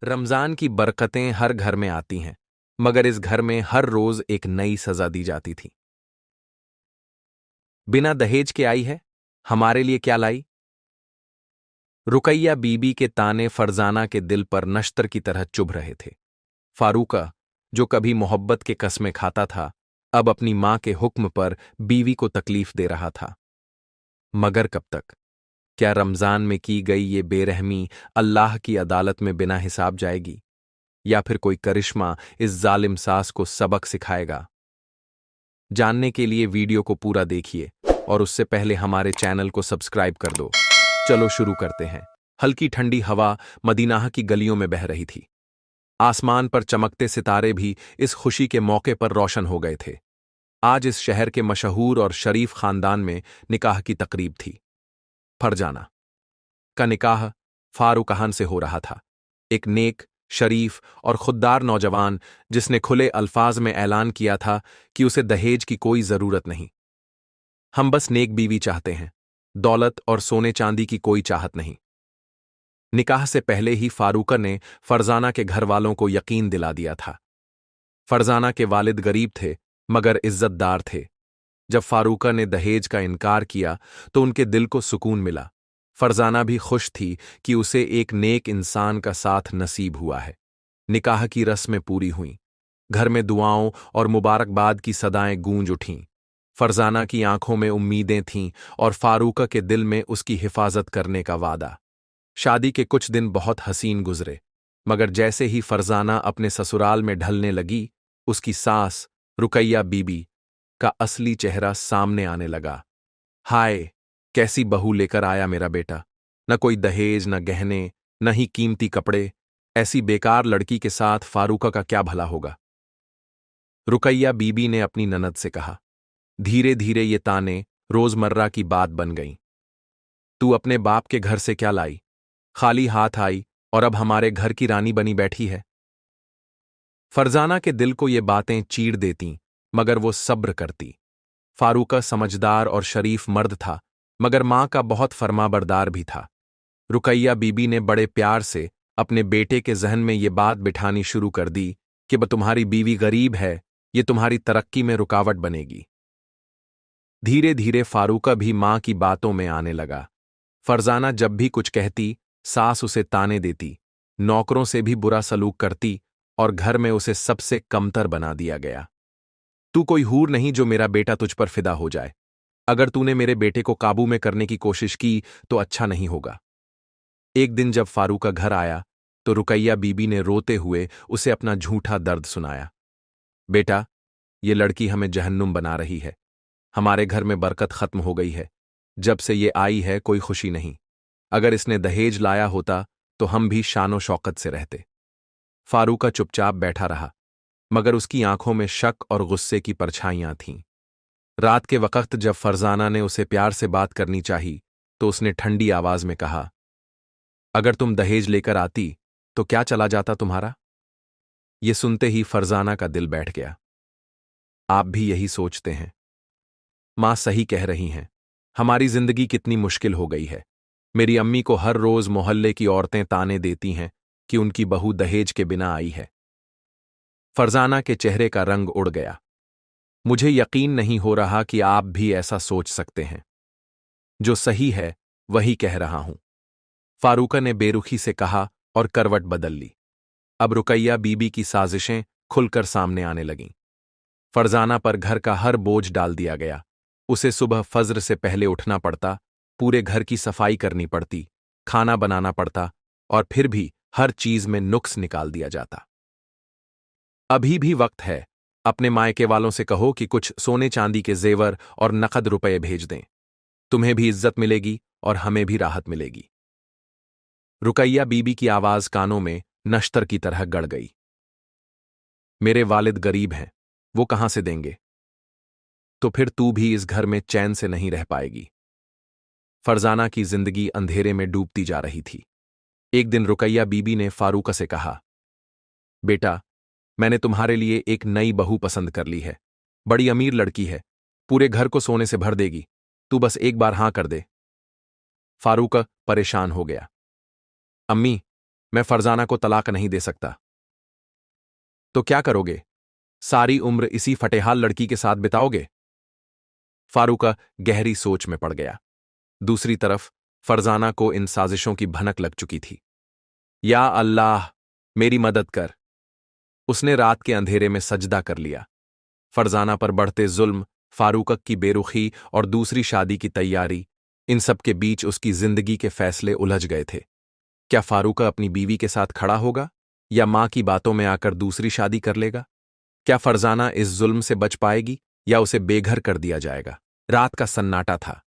रमजान की बरकतें हर घर में आती हैं, मगर इस घर में हर रोज एक नई सजा दी जाती थी। बिना दहेज के आई है, हमारे लिए क्या लाई? रुकैया बीबी के ताने फरजाना के दिल पर नश्तर की तरह चुभ रहे थे। फारूका, जो कभी मोहब्बत के कस्में खाता था, अब अपनी मां के हुक्म पर बीवी को तकलीफ दे रहा था। मगर कब तक? क्या रमजान में की गई ये बेरहमी अल्लाह की अदालत में बिना हिसाब जाएगी, या फिर कोई करिश्मा इस जालिम सास को सबक सिखाएगा? जानने के लिए वीडियो को पूरा देखिए और उससे पहले हमारे चैनल को सब्सक्राइब कर दो। चलो शुरू करते हैं। हल्की ठंडी हवा मदीनाह की गलियों में बह रही थी। आसमान पर चमकते सितारे भी इस खुशी के मौके पर रोशन हो गए थे। आज इस शहर के मशहूर और शरीफ खानदान में निकाह की तकरीब थी। फरजाना का निकाह फारूकहान से हो रहा था, एक नेक, शरीफ और खुददार नौजवान जिसने खुले अल्फाज में ऐलान किया था कि उसे दहेज की कोई जरूरत नहीं। हम बस नेक बीवी चाहते हैं, दौलत और सोने चांदी की कोई चाहत नहीं। निकाह से पहले ही फारूका ने फरजाना के घर वालों को यकीन दिला दिया था। फरजाना के वालिद गरीब थे, मगर इज्जतदार थे। जब फारूका ने दहेज का इनकार किया तो उनके दिल को सुकून मिला। फरजाना भी खुश थी कि उसे एक नेक इंसान का साथ नसीब हुआ है। निकाह की रस्में पूरी हुईं। घर में दुआओं और मुबारकबाद की सदाएं गूंज उठीं। फरजाना की आंखों में उम्मीदें थीं और फारूका के दिल में उसकी हिफाजत करने का वादा। शादी के कुछ दिन बहुत हसीन गुजरे, मगर जैसे ही फरजाना अपने ससुराल में ढलने लगी, उसकी सास रुकैया बीबी का असली चेहरा सामने आने लगा। हाय, कैसी बहू लेकर आया मेरा बेटा! न कोई दहेज, न गहने, न ही कीमती कपड़े। ऐसी बेकार लड़की के साथ फारूका का क्या भला होगा? रुकैया बीबी ने अपनी ननद से कहा। धीरे धीरे ये ताने रोजमर्रा की बात बन गईं। तू अपने बाप के घर से क्या लाई? खाली हाथ आई और अब हमारे घर की रानी बनी बैठी है। फरजाना के दिल को ये बातें चीड़ देतीं, मगर वो सब्र करती। फारूका समझदार और शरीफ मर्द था, मगर मां का बहुत फरमाबरदार भी था। रुकैया बीबी ने बड़े प्यार से अपने बेटे के जहन में ये बात बिठानी शुरू कर दी कि तुम्हारी बीवी गरीब है, ये तुम्हारी तरक्की में रुकावट बनेगी। धीरे धीरे फारूका भी मां की बातों में आने लगा। फरजाना जब भी कुछ कहती, सास उसे ताने देती, नौकरों से भी बुरा सलूक करती और घर में उसे सबसे कमतर बना दिया गया। तू कोई हूर नहीं जो मेरा बेटा तुझ पर फिदा हो जाए। अगर तूने मेरे बेटे को काबू में करने की कोशिश की तो अच्छा नहीं होगा। एक दिन जब फारूका घर आया तो रुकैया बीबी ने रोते हुए उसे अपना झूठा दर्द सुनाया। बेटा, ये लड़की हमें जहन्नुम बना रही है। हमारे घर में बरकत खत्म हो गई है। जब से ये आई है कोई खुशी नहीं। अगर इसने दहेज लाया होता तो हम भी शानो शौकत से रहते। फारूका चुपचाप बैठा रहा, मगर उसकी आंखों में शक और गुस्से की परछाइयां थीं। रात के वक्त जब फरजाना ने उसे प्यार से बात करनी चाही तो उसने ठंडी आवाज में कहा, अगर तुम दहेज लेकर आती तो क्या चला जाता तुम्हारा? ये सुनते ही फरजाना का दिल बैठ गया। आप भी यही सोचते हैं? मां सही कह रही हैं। हमारी जिंदगी कितनी मुश्किल हो गई है। मेरी अम्मी को हर रोज मोहल्ले की औरतें ताने देती हैं कि उनकी बहू दहेज के बिना आई है। फरजाना के चेहरे का रंग उड़ गया। मुझे यकीन नहीं हो रहा कि आप भी ऐसा सोच सकते हैं। जो सही है वही कह रहा हूं, फारूका ने बेरुखी से कहा और करवट बदल ली। अब रुकैया बीबी की साजिशें खुलकर सामने आने लगीं। फरजाना पर घर का हर बोझ डाल दिया गया। उसे सुबह फज्र से पहले उठना पड़ता, पूरे घर की सफाई करनी पड़ती, खाना बनाना पड़ता और फिर भी हर चीज में नुक्स निकाल दिया जाता। अभी भी वक्त है। अपने मायके वालों से कहो कि कुछ सोने चांदी के जेवर और नकद रुपए भेज दें। तुम्हें भी इज्जत मिलेगी और हमें भी राहत मिलेगी। रुकैया बीबी की आवाज कानों में नश्तर की तरह गड़ गई। मेरे वालिद गरीब हैं, वो कहां से देंगे? तो फिर तू भी इस घर में चैन से नहीं रह पाएगी। फरजाना की जिंदगी अंधेरे में डूबती जा रही थी। एक दिन रुकैया बीबी ने फारूका से कहा, बेटा, मैंने तुम्हारे लिए एक नई बहू पसंद कर ली है। बड़ी अमीर लड़की है, पूरे घर को सोने से भर देगी। तू बस एक बार हां कर दे। फारूका परेशान हो गया। अम्मी, मैं फरजाना को तलाक नहीं दे सकता। तो क्या करोगे? सारी उम्र इसी फटेहाल लड़की के साथ बिताओगे? फारूका गहरी सोच में पड़ गया। दूसरी तरफ फरजाना को इन साजिशों की भनक लग चुकी थी। या अल्लाह, मेरी मदद कर। उसने रात के अंधेरे में सजदा कर लिया। फरजाना पर बढ़ते जुल्म, फारूक की बेरुखी और दूसरी शादी की तैयारी, इन सब के बीच उसकी जिंदगी के फैसले उलझ गए थे। क्या फारूक अपनी बीवी के साथ खड़ा होगा या मां की बातों में आकर दूसरी शादी कर लेगा? क्या फरजाना इस जुल्म से बच पाएगी या उसे बेघर कर दिया जाएगा? रात का सन्नाटा था।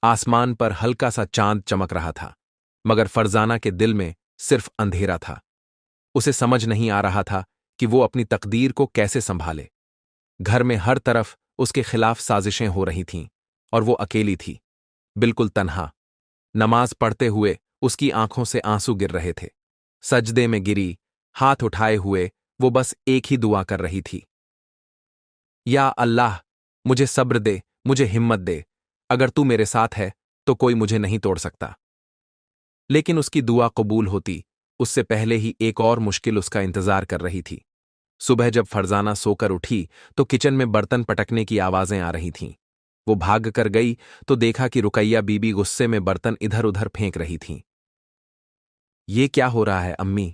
आसमान पर हल्का सा चांद चमक रहा था, मगर फरजाना के दिल में सिर्फ अंधेरा था। उसे समझ नहीं आ रहा था कि वो अपनी तकदीर को कैसे संभाले। घर में हर तरफ उसके खिलाफ साजिशें हो रही थीं और वो अकेली थी, बिल्कुल तन्हा। नमाज पढ़ते हुए उसकी आंखों से आंसू गिर रहे थे। सजदे में गिरी, हाथ उठाए हुए वो बस एक ही दुआ कर रही थी, या अल्लाह, मुझे सब्र दे, मुझे हिम्मत दे। अगर तू मेरे साथ है तो कोई मुझे नहीं तोड़ सकता। लेकिन उसकी दुआ कबूल होती उससे पहले ही एक और मुश्किल उसका इंतजार कर रही थी। सुबह जब फरजाना सोकर उठी तो किचन में बर्तन पटकने की आवाजें आ रही थीं। वो भाग कर गई तो देखा कि रुकैया बीबी गुस्से में बर्तन इधर उधर फेंक रही थीं। ये क्या हो रहा है अम्मी?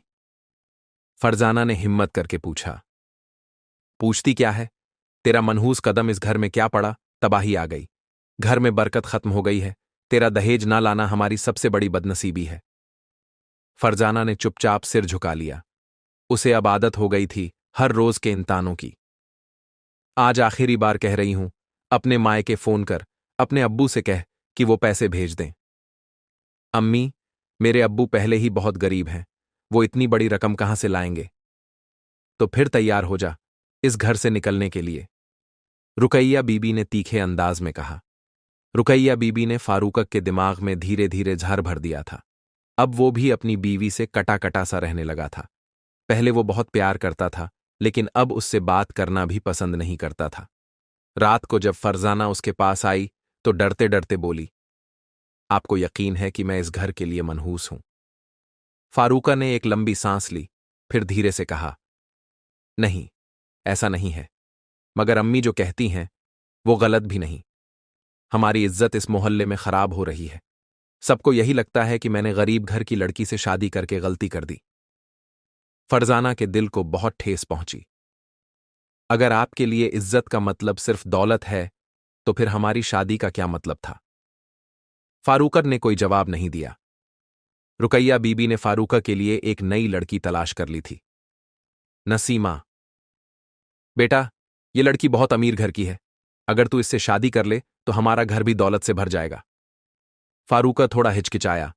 फरजाना ने हिम्मत करके पूछा। पूछती क्या है? तेरा मनहूस कदम इस घर में क्या पड़ा? तबाही आ गई, घर में बरकत खत्म हो गई है। तेरा दहेज ना लाना हमारी सबसे बड़ी बदनसीबी है। फरजाना ने चुपचाप सिर झुका लिया। उसे अब आदत हो गई थी हर रोज के इन तानों की। आज आखिरी बार कह रही हूं, अपने मायके फोन कर, अपने अब्बू से कह कि वो पैसे भेज दें। अम्मी, मेरे अब्बू पहले ही बहुत गरीब हैं, वो इतनी बड़ी रकम कहां से लाएंगे? तो फिर तैयार हो जा इस घर से निकलने के लिए, रुकैया बीबी ने तीखे अंदाज में कहा। रुकैया बीबी ने फारूक के दिमाग में धीरे धीरे झार भर दिया था। अब वो भी अपनी बीवी से कटा कटा सा रहने लगा था। पहले वो बहुत प्यार करता था, लेकिन अब उससे बात करना भी पसंद नहीं करता था। रात को जब फरजाना उसके पास आई तो डरते डरते बोली, आपको यकीन है कि मैं इस घर के लिए मनहूस हूं? फारूका ने एक लंबी सांस ली, फिर धीरे से कहा, नहीं, ऐसा नहीं है। मगर अम्मी जो कहती हैं वो गलत भी नहीं। हमारी इज्जत इस मोहल्ले में खराब हो रही है। सबको यही लगता है कि मैंने गरीब घर की लड़की से शादी करके गलती कर दी। फरजाना के दिल को बहुत ठेस पहुंची। अगर आपके लिए इज्जत का मतलब सिर्फ दौलत है तो फिर हमारी शादी का क्या मतलब था? फारूकर ने कोई जवाब नहीं दिया। रुकैया बीबी ने फारूका के लिए एक नई लड़की तलाश कर ली थी। नसीमा, बेटा, ये लड़की बहुत अमीर घर की है। अगर तू इससे शादी कर ले तो हमारा घर भी दौलत से भर जाएगा। फारूका थोड़ा हिचकिचाया।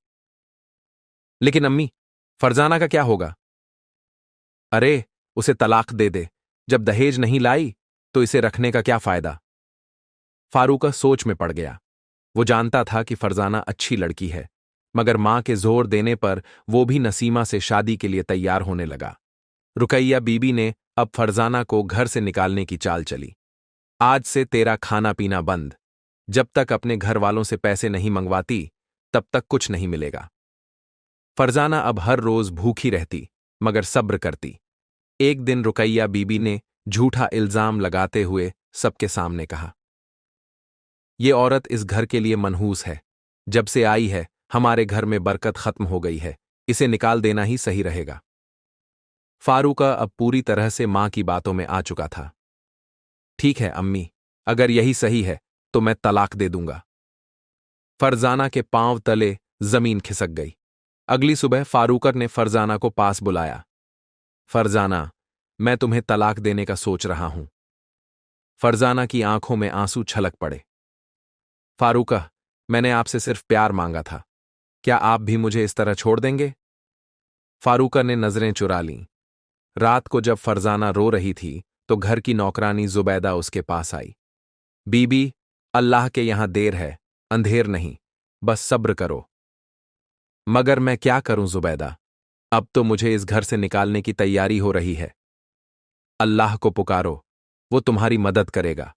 लेकिन अम्मी, फरजाना का क्या होगा? अरे, उसे तलाक दे दे। जब दहेज नहीं लाई तो इसे रखने का क्या फायदा? फारूका सोच में पड़ गया। वो जानता था कि फरजाना अच्छी लड़की है, मगर मां के जोर देने पर वो भी नसीमा से शादी के लिए तैयार होने लगा। रुकैया बीबी ने अब फरजाना को घर से निकालने की चाल चली। आज से तेरा खाना पीना बंद। जब तक अपने घर वालों से पैसे नहीं मंगवाती तब तक कुछ नहीं मिलेगा। फरजाना अब हर रोज भूखी रहती, मगर सब्र करती। एक दिन रुकैया बीबी ने झूठा इल्जाम लगाते हुए सबके सामने कहा, ये औरत इस घर के लिए मनहूस है। जब से आई है हमारे घर में बरकत खत्म हो गई है। इसे निकाल देना ही सही रहेगा। फारूका अब पूरी तरह से मां की बातों में आ चुका था। ठीक है अम्मी, अगर यही सही है तो मैं तलाक दे दूंगा। फरजाना के पांव तले जमीन खिसक गई। अगली सुबह फारूकर ने फरजाना को पास बुलाया। फरजाना, मैं तुम्हें तलाक देने का सोच रहा हूं। फरजाना की आंखों में आंसू छलक पड़े। फारूका, मैंने आपसे सिर्फ प्यार मांगा था। क्या आप भी मुझे इस तरह छोड़ देंगे? फारूका ने नजरें चुरा लीं। रात को जब फरजाना रो रही थी तो घर की नौकरानी जुबैदा उसके पास आई। बीबी, अल्लाह के यहां देर है, अंधेर नहीं, बस सब्र करो। मगर मैं क्या करूं जुबैदा? अब तो मुझे इस घर से निकालने की तैयारी हो रही है। अल्लाह को पुकारो, वो तुम्हारी मदद करेगा।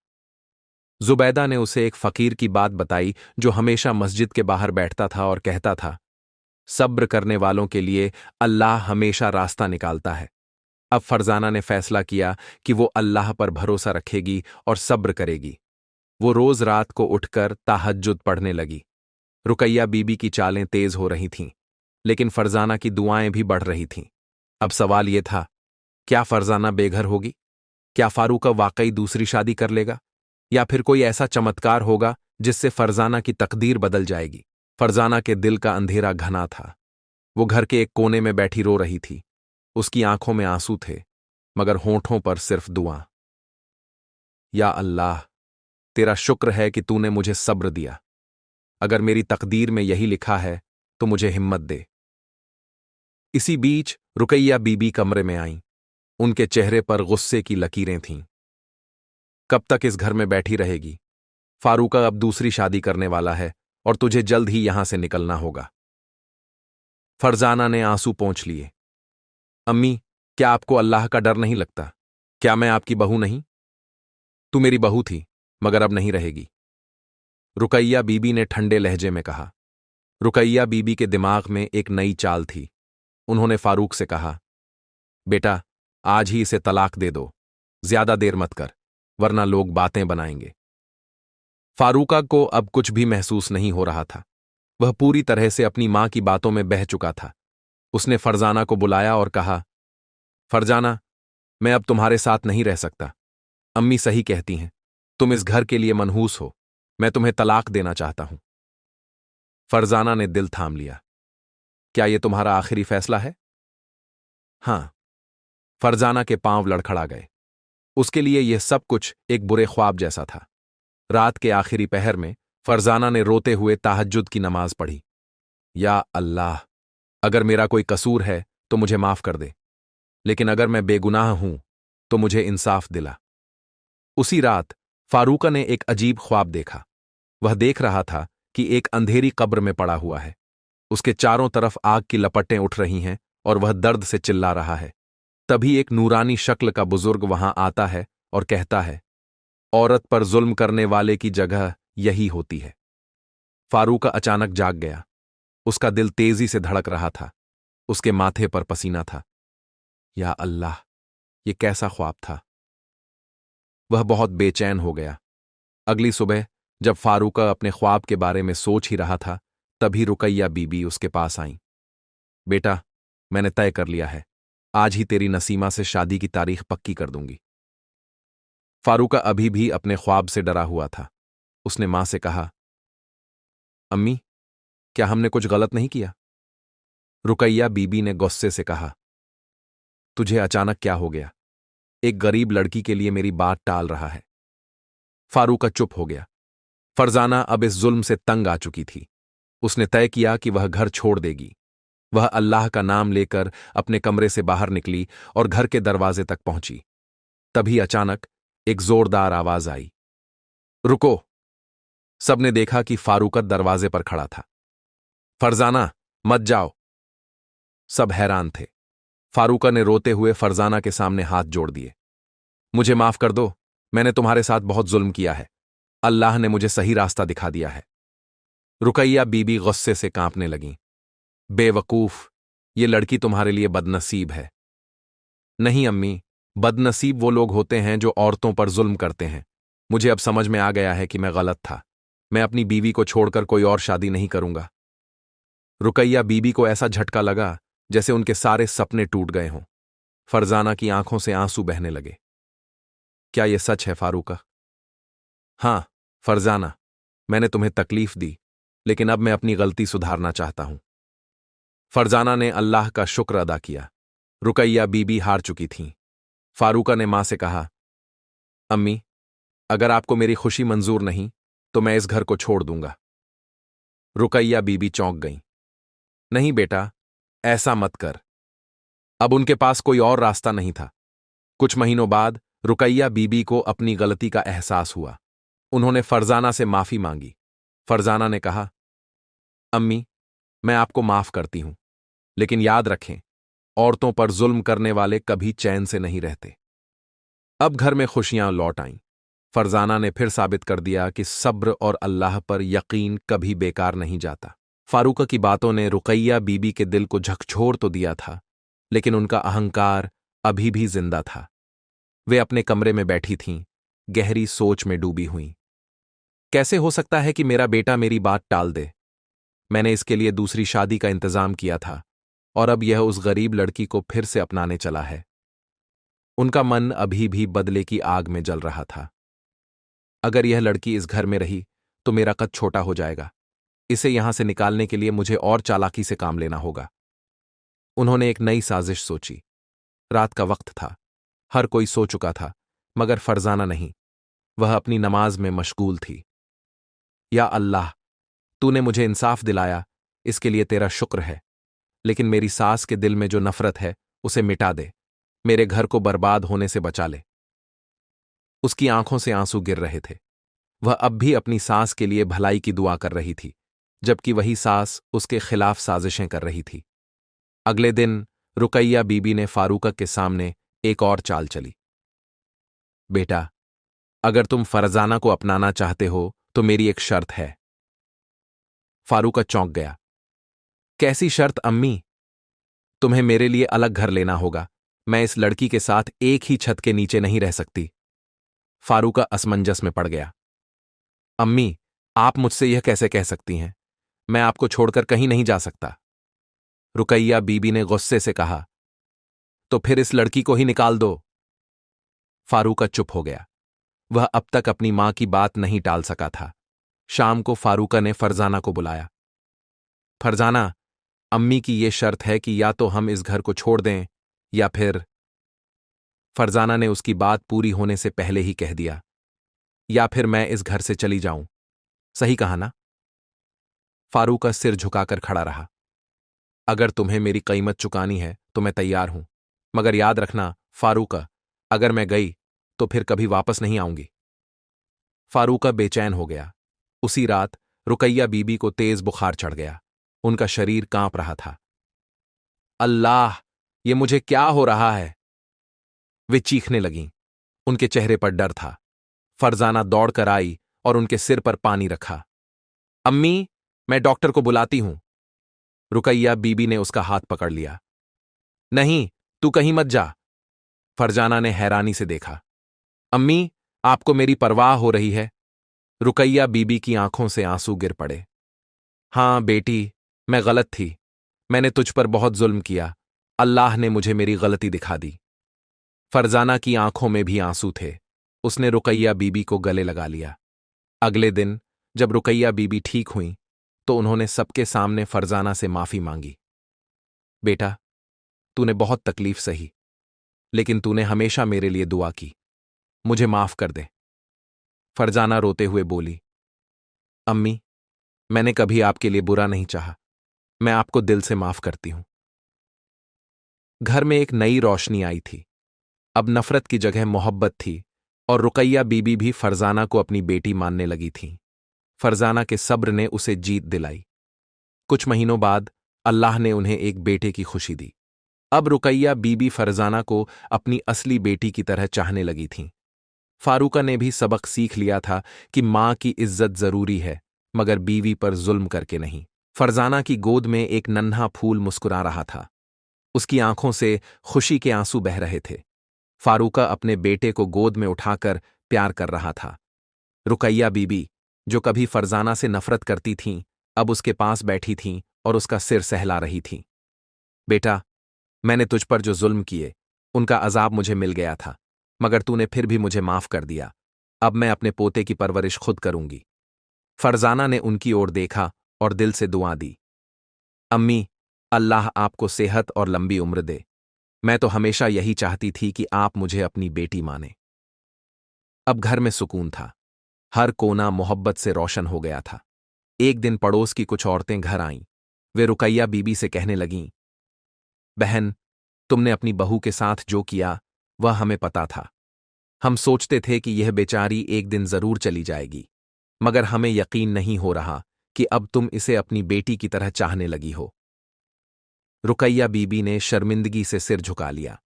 जुबैदा ने उसे एक फकीर की बात बताई जो हमेशा मस्जिद के बाहर बैठता था और कहता था, सब्र करने वालों के लिए अल्लाह हमेशा रास्ता निकालता है। अब फरजाना ने फैसला किया कि वो अल्लाह पर भरोसा रखेगी और सब्र करेगी। वो रोज रात को उठकर तहज्जुद पढ़ने लगी। रुकैया बीबी की चालें तेज हो रही थीं, लेकिन फरजाना की दुआएं भी बढ़ रही थीं। अब सवाल ये था, क्या फरजाना बेघर होगी? क्या फारूक वाकई दूसरी शादी कर लेगा? या फिर कोई ऐसा चमत्कार होगा जिससे फरजाना की तकदीर बदल जाएगी? फरजाना के दिल का अंधेरा घना था। वो घर के एक कोने में बैठी रो रही थी। उसकी आंखों में आंसू थे, मगर होंठों पर सिर्फ दुआ। या अल्लाह, तेरा शुक्र है कि तूने मुझे सब्र दिया। अगर मेरी तकदीर में यही लिखा है तो मुझे हिम्मत दे। इसी बीच रुकैया बीबी कमरे में आईं। उनके चेहरे पर गुस्से की लकीरें थीं। कब तक इस घर में बैठी रहेगी? फारूका अब दूसरी शादी करने वाला है और तुझे जल्द ही यहां से निकलना होगा। फरजाना ने आंसू पोंछ लिए। अम्मी, क्या आपको अल्लाह का डर नहीं लगता? क्या मैं आपकी बहू नहीं? तू मेरी बहू थी, मगर अब नहीं रहेगी, रुकैया बीबी ने ठंडे लहजे में कहा। रुकैया बीबी के दिमाग में एक नई चाल थी। उन्होंने फारूक से कहा, बेटा, आज ही इसे तलाक दे दो। ज्यादा देर मत कर, वरना लोग बातें बनाएंगे। फारूका को अब कुछ भी महसूस नहीं हो रहा था। वह पूरी तरह से अपनी मां की बातों में बह चुका था। उसने फरजाना को बुलाया और कहा, फरजाना, मैं अब तुम्हारे साथ नहीं रह सकता। अम्मी सही कहती हैं, तुम इस घर के लिए मनहूस हो। मैं तुम्हें तलाक देना चाहता हूं। फरजाना ने दिल थाम लिया। क्या यह तुम्हारा आखिरी फैसला है? हां। फरजाना के पांव लड़खड़ा गए। उसके लिए यह सब कुछ एक बुरे ख्वाब जैसा था। रात के आखिरी पहर में फरजाना ने रोते हुए तहज्जुद की नमाज पढ़ी। या अल्लाह, अगर मेरा कोई कसूर है तो मुझे माफ कर दे, लेकिन अगर मैं बेगुनाह हूं तो मुझे इंसाफ दिला। उसी रात फारूका ने एक अजीब ख्वाब देखा। वह देख रहा था कि एक अंधेरी कब्र में पड़ा हुआ है। उसके चारों तरफ आग की लपटें उठ रही हैं और वह दर्द से चिल्ला रहा है। तभी एक नूरानी शक्ल का बुजुर्ग वहां आता है और कहता है, औरत पर जुल्म करने वाले की जगह यही होती है। फारूका अचानक जाग गया। उसका दिल तेजी से धड़क रहा था। उसके माथे पर पसीना था। या अल्लाह, ये कैसा ख्वाब था? वह बहुत बेचैन हो गया। अगली सुबह जब फारूका अपने ख्वाब के बारे में सोच ही रहा था, तभी रुकैया बीबी उसके पास आईं। बेटा, मैंने तय कर लिया है, आज ही तेरी नसीमा से शादी की तारीख पक्की कर दूंगी। फारूका अभी भी अपने ख्वाब से डरा हुआ था। उसने मां से कहा, अम्मी, क्या हमने कुछ गलत नहीं किया? रुकैया बीबी ने गुस्से से कहा, तुझे अचानक क्या हो गया? एक गरीब लड़की के लिए मेरी बात टाल रहा है। फारूका चुप हो गया। फरजाना अब इस जुल्म से तंग आ चुकी थी। उसने तय किया कि वह घर छोड़ देगी। वह अल्लाह का नाम लेकर अपने कमरे से बाहर निकली और घर के दरवाजे तक पहुंची। तभी अचानक एक जोरदार आवाज आई, रुको! सबने देखा कि फारूक दरवाजे पर खड़ा था। फरजाना, मत जाओ! सब हैरान थे। फारूका ने रोते हुए फरजाना के सामने हाथ जोड़ दिए। मुझे माफ कर दो, मैंने तुम्हारे साथ बहुत जुल्म किया है। अल्लाह ने मुझे सही रास्ता दिखा दिया है। रुकैया बीबी गुस्से से कांपने लगीं। बेवकूफ, ये लड़की तुम्हारे लिए बदनसीब है। नहीं अम्मी, बदनसीब वो लोग होते हैं जो औरतों पर जुल्म करते हैं। मुझे अब समझ में आ गया है कि मैं गलत था। मैं अपनी बीवी को छोड़कर कोई और शादी नहीं करूंगा। रुकैया बीबी को ऐसा झटका लगा जैसे उनके सारे सपने टूट गए हों। फरजाना की आंखों से आंसू बहने लगे। क्या यह सच है फारूका? हां फरजाना, मैंने तुम्हें तकलीफ दी, लेकिन अब मैं अपनी गलती सुधारना चाहता हूं। फरजाना ने अल्लाह का शुक्र अदा किया। रुकैया बीबी हार चुकी थीं। फारूका ने मां से कहा, अम्मी, अगर आपको मेरी खुशी मंजूर नहीं तो मैं इस घर को छोड़ दूंगा। रुकैया बीबी चौंक गईं। नहीं बेटा, ऐसा मत कर। अब उनके पास कोई और रास्ता नहीं था। कुछ महीनों बाद रुकैया बीबी को अपनी गलती का एहसास हुआ। उन्होंने फरजाना से माफी मांगी। फरजाना ने कहा, अम्मी, मैं आपको माफ करती हूं, लेकिन याद रखें, औरतों पर जुल्म करने वाले कभी चैन से नहीं रहते। अब घर में खुशियां लौट आईं। फरजाना ने फिर साबित कर दिया कि सब्र और अल्लाह पर यकीन कभी बेकार नहीं जाता। फारूका की बातों ने रुकैया बीबी के दिल को झकझोर तो दिया था, लेकिन उनका अहंकार अभी भी जिंदा था। वे अपने कमरे में बैठी थीं, गहरी सोच में डूबी हुईं। कैसे हो सकता है कि मेरा बेटा मेरी बात टाल दे? मैंने इसके लिए दूसरी शादी का इंतजाम किया था, और अब यह उस गरीब लड़की को फिर से अपनाने चला है। उनका मन अभी भी बदले की आग में जल रहा था। अगर यह लड़की इस घर में रही तो मेरा कद छोटा हो जाएगा। इसे यहां से निकालने के लिए मुझे और चालाकी से काम लेना होगा। उन्होंने एक नई साजिश सोची। रात का वक्त था, हर कोई सो चुका था, मगर फरजाना नहीं। वह अपनी नमाज में मशगूल थी। या अल्लाह, तूने मुझे इंसाफ दिलाया, इसके लिए तेरा शुक्र है। लेकिन मेरी सास के दिल में जो नफरत है उसे मिटा दे, मेरे घर को बर्बाद होने से बचा ले। उसकी आंखों से आंसू गिर रहे थे। वह अब भी अपनी सास के लिए भलाई की दुआ कर रही थी, जबकि वही सास उसके खिलाफ साजिशें कर रही थी। अगले दिन रुकैया बीबी ने फारूका के सामने एक और चाल चली। बेटा, अगर तुम फरजाना को अपनाना चाहते हो तो मेरी एक शर्त है। फारूका चौंक गया। कैसी शर्त अम्मी? तुम्हें मेरे लिए अलग घर लेना होगा। मैं इस लड़की के साथ एक ही छत के नीचे नहीं रह सकती। फारूका असमंजस में पड़ गया। अम्मी, आप मुझसे यह कैसे कह सकती हैं? मैं आपको छोड़कर कहीं नहीं जा सकता। रुकैया बीबी ने गुस्से से कहा। तो फिर इस लड़की को ही निकाल दो। फारूका चुप हो गया। वह अब तक अपनी मां की बात नहीं टाल सका था। शाम को फारूका ने फरजाना को बुलाया। फरजाना, अम्मी की यह शर्त है कि या तो हम इस घर को छोड़ दें या फिर। फरजाना ने उसकी बात पूरी होने से पहले ही कह दिया, या फिर मैं इस घर से चली जाऊं। सही कहा ना? फारूका सिर झुकाकर खड़ा रहा। अगर तुम्हें मेरी कीमत चुकानी है तो मैं तैयार हूं, मगर याद रखना फारूका, अगर मैं गई तो फिर कभी वापस नहीं आऊंगी। फारूका बेचैन हो गया। उसी रात रुकैया बीबी को तेज बुखार चढ़ गया। उनका शरीर कांप रहा था। अल्लाह, ये मुझे क्या हो रहा है? वे चीखने लगीं। उनके चेहरे पर डर था। फरजाना दौड़कर आई और उनके सिर पर पानी रखा। अम्मी, मैं डॉक्टर को बुलाती हूं। रुकैया बीबी ने उसका हाथ पकड़ लिया। नहीं, तू कहीं मत जा। फरजाना ने हैरानी से देखा। अम्मी, आपको मेरी परवाह हो रही है? रुकैया बीबी की आंखों से आंसू गिर पड़े। हां बेटी, मैं गलत थी। मैंने तुझ पर बहुत जुल्म किया। अल्लाह ने मुझे मेरी गलती दिखा दी। फरजाना की आंखों में भी आंसू थे। उसने रुकैया बीबी को गले लगा लिया। अगले दिन जब रुकैया बीबी ठीक हुई तो उन्होंने सबके सामने फरजाना से माफी मांगी। बेटा, तूने बहुत तकलीफ सही, लेकिन तूने हमेशा मेरे लिए दुआ की। मुझे माफ कर दे। फरजाना रोते हुए बोली, अम्मी, मैंने कभी आपके लिए बुरा नहीं चाहा। मैं आपको दिल से माफ करती हूं। घर में एक नई रोशनी आई थी। अब नफरत की जगह मोहब्बत थी, और रुकैया बीबी भी फरजाना को अपनी बेटी मानने लगी थीं। फरजाना के सब्र ने उसे जीत दिलाई। कुछ महीनों बाद अल्लाह ने उन्हें एक बेटे की खुशी दी। अब रुकैया बीबी फरजाना को अपनी असली बेटी की तरह चाहने लगी थीं। फारूका ने भी सबक सीख लिया था कि मां की इज्जत जरूरी है, मगर बीवी पर जुल्म करके नहीं। फरजाना की गोद में एक नन्हा फूल मुस्कुरा रहा था। उसकी आंखों से खुशी के आंसू बह रहे थे। फारूका अपने बेटे को गोद में उठाकर प्यार कर रहा था। रुकैया बीबी, जो कभी फरजाना से नफरत करती थीं, अब उसके पास बैठी थीं और उसका सिर सहला रही थीं। बेटा, मैंने तुझ पर जो जुल्म किए, उनका अजाब मुझे मिल गया था, मगर तूने फिर भी मुझे माफ कर दिया। अब मैं अपने पोते की परवरिश खुद करूंगी। फरजाना ने उनकी ओर देखा और दिल से दुआ दी। अम्मी, अल्लाह आपको सेहत और लंबी उम्र दे। मैं तो हमेशा यही चाहती थी कि आप मुझे अपनी बेटी माने। अब घर में सुकून था। हर कोना मोहब्बत से रोशन हो गया था। एक दिन पड़ोस की कुछ औरतें घर आईं। वे रुकैया बीबी से कहने लगीं, बहन, तुमने अपनी बहू के साथ जो किया वह हमें पता था। हम सोचते थे कि यह बेचारी एक दिन जरूर चली जाएगी, मगर हमें यकीन नहीं हो रहा कि अब तुम इसे अपनी बेटी की तरह चाहने लगी हो। रुकैया बीबी ने शर्मिंदगी से सिर झुका लिया।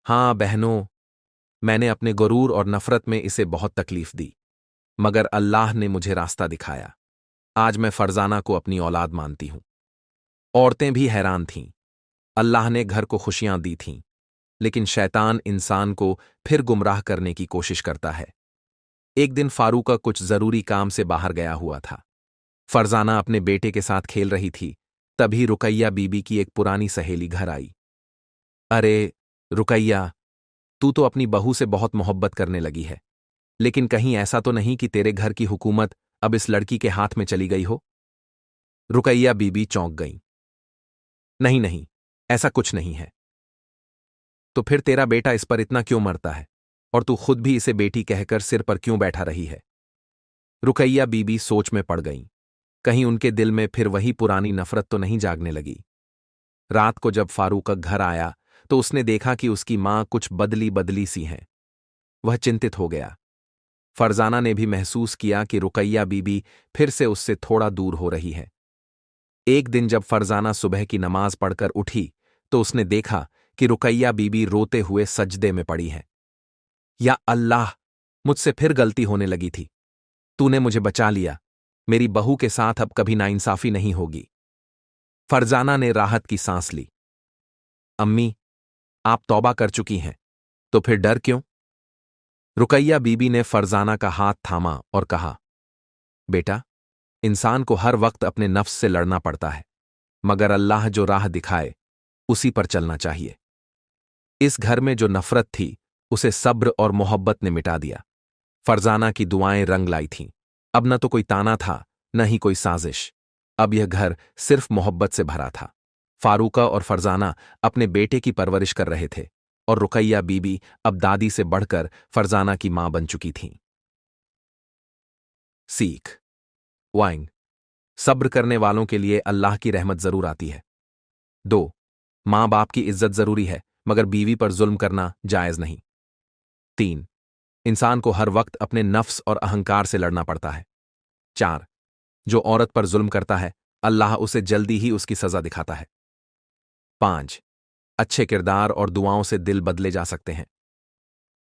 हां बहनों, मैंने अपने गुरूर और नफरत में इसे बहुत तकलीफ दी, मगर अल्लाह ने मुझे रास्ता दिखाया। आज मैं फरजाना को अपनी औलाद मानती हूं। औरतें भी हैरान थीं। अल्लाह ने घर को खुशियां दी थीं, लेकिन शैतान इंसान को फिर गुमराह करने की कोशिश करता है। एक दिन फारूका कुछ जरूरी काम से बाहर गया हुआ था। फरजाना अपने बेटे के साथ खेल रही थी, तभी रुकैया बीबी की एक पुरानी सहेली घर आई। अरे रुकैया, तू तो अपनी बहू से बहुत मोहब्बत करने लगी है, लेकिन कहीं ऐसा तो नहीं कि तेरे घर की हुकूमत अब इस लड़की के हाथ में चली गई हो? रुकैया बीबी चौंक गईं। नहीं नहीं, ऐसा कुछ नहीं है। तो फिर तेरा बेटा इस पर इतना क्यों मरता है, और तू खुद भी इसे बेटी कहकर सिर पर क्यों बैठा रही है? रुकैया बीबी सोच में पड़ गईं। कहीं उनके दिल में फिर वही पुरानी नफरत तो नहीं जागने लगी। रात को जब फारूक घर आया तो उसने देखा कि उसकी मां कुछ बदली बदली सी हैं। वह चिंतित हो गया। फरजाना ने भी महसूस किया कि रुकैया बीबी फिर से उससे थोड़ा दूर हो रही है। एक दिन जब फरजाना सुबह की नमाज पढ़कर उठी तो उसने देखा कि रुकैया बीबी रोते हुए सजदे में पड़ी है। या अल्लाह, मुझसे फिर गलती होने लगी थी। तूने मुझे बचा लिया। मेरी बहू के साथ अब कभी नाइंसाफी नहीं होगी। फरजाना ने राहत की सांस ली। अम्मी, आप तौबा कर चुकी हैं, तो फिर डर क्यों? रुकैया बीबी ने फरजाना का हाथ थामा और कहा, बेटा, इंसान को हर वक्त अपने नफ्स से लड़ना पड़ता है, मगर अल्लाह जो राह दिखाए उसी पर चलना चाहिए। इस घर में जो नफरत थी उसे सब्र और मोहब्बत ने मिटा दिया। फरजाना की दुआएं रंग लाई थीं। अब न तो कोई ताना था, न ही कोई साजिश। अब यह घर सिर्फ मोहब्बत से भरा था। फारूका और फरजाना अपने बेटे की परवरिश कर रहे थे, और रुकैया बीबी अब दादी से बढ़कर फरजाना की मां बन चुकी थीं। सीख वाइंग, सब्र करने वालों के लिए अल्लाह की रहमत जरूर आती है। 2. मां बाप की इज्जत जरूरी है, मगर बीवी पर जुल्म करना जायज नहीं। 3. इंसान को हर वक्त अपने नफ्स और अहंकार से लड़ना पड़ता है। 4. जो औरत पर जुल्म करता है, अल्लाह उसे जल्दी ही उसकी सजा दिखाता है। 5. अच्छे किरदार और दुआओं से दिल बदले जा सकते हैं।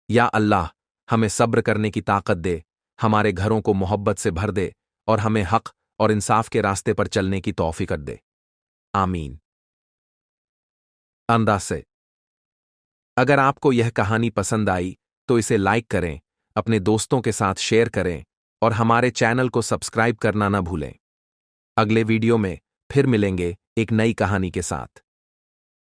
या अल्लाह, हमें सब्र करने की ताकत दे, हमारे घरों को मोहब्बत से भर दे, और हमें हक और इंसाफ के रास्ते पर चलने की तौफीक दे। आमीन। अंदाज से, अगर आपको यह कहानी पसंद आई तो इसे लाइक करें, अपने दोस्तों के साथ शेयर करें, और हमारे चैनल को सब्सक्राइब करना न भूलें। अगले वीडियो में फिर मिलेंगे एक नई कहानी के साथ।